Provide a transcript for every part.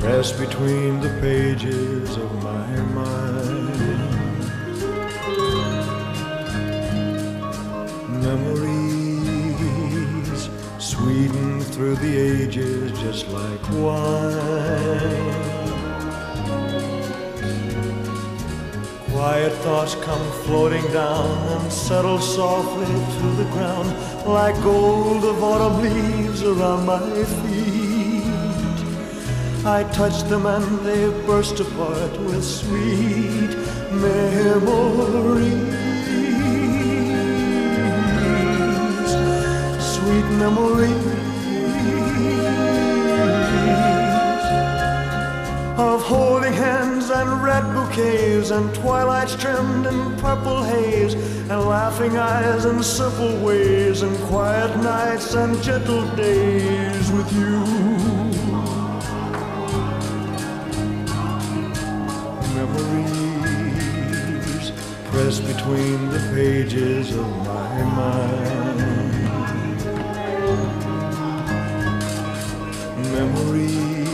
pressed between the pages of my mind. Memories sweeten through the ages just like wine. Quiet thoughts come floating down and settle softly to the ground like gold of autumn leaves around my feet. I touch them and they burst apart with sweet memories. Sweet memories of holding hands and red bouquets and twilights trimmed in purple haze and laughing eyes and simple ways and quiet nights and gentle days with you. Memories pressed between the pages of my mind. Memories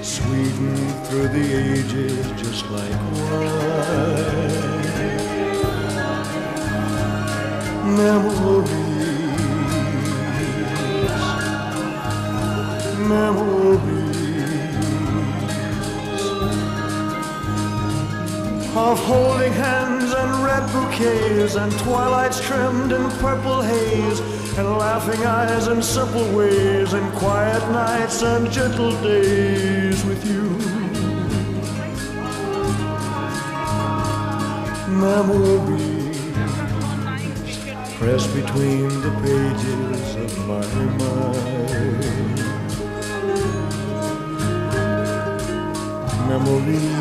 sweeten through the ages just like wine. Memories of holding hands and red bouquets and twilights trimmed in purple haze and laughing eyes and simple ways and quiet nights and gentle days with you. Memories pressed between the pages of my mind. Memories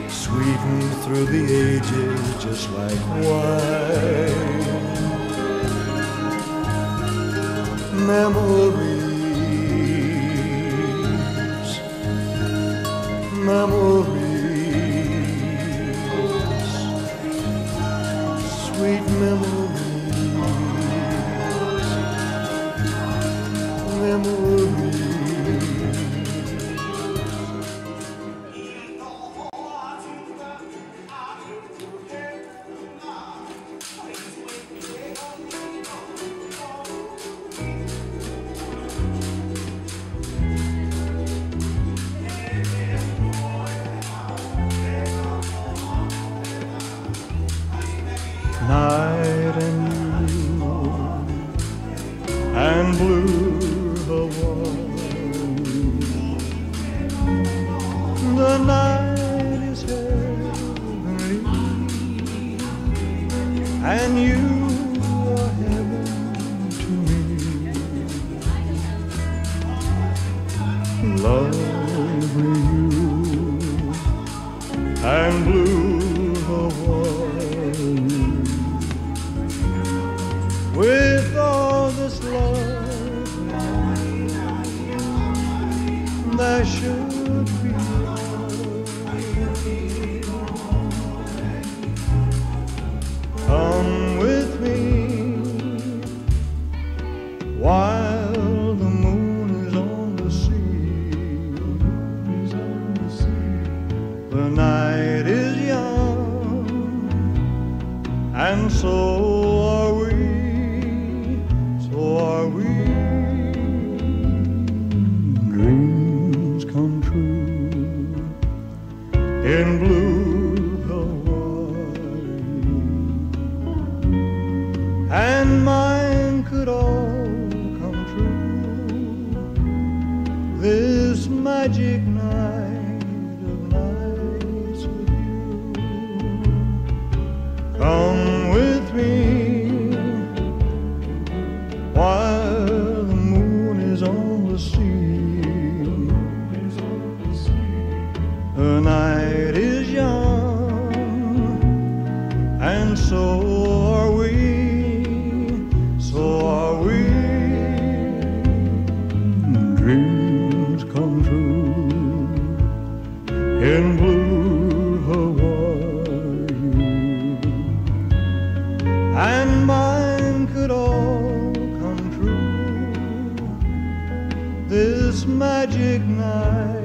sweeten through the ages just like wine. Memories, memories, sweet memories, memories. Night and moon and blue the wine. The night is heavenly and you are heaven to me. Lovely you and blue the wine. With all this love, there should be love. Come with me while the moon is on the sea. The night is young, and so are we. Dreams come true in blue Hawaii, and mine could all come true this magic night of nights with you. Come with me while the moon is on the sea. The night is young, and so are we, so are we. Dreams come true in blue Hawaii, and mine could all come true this magic night.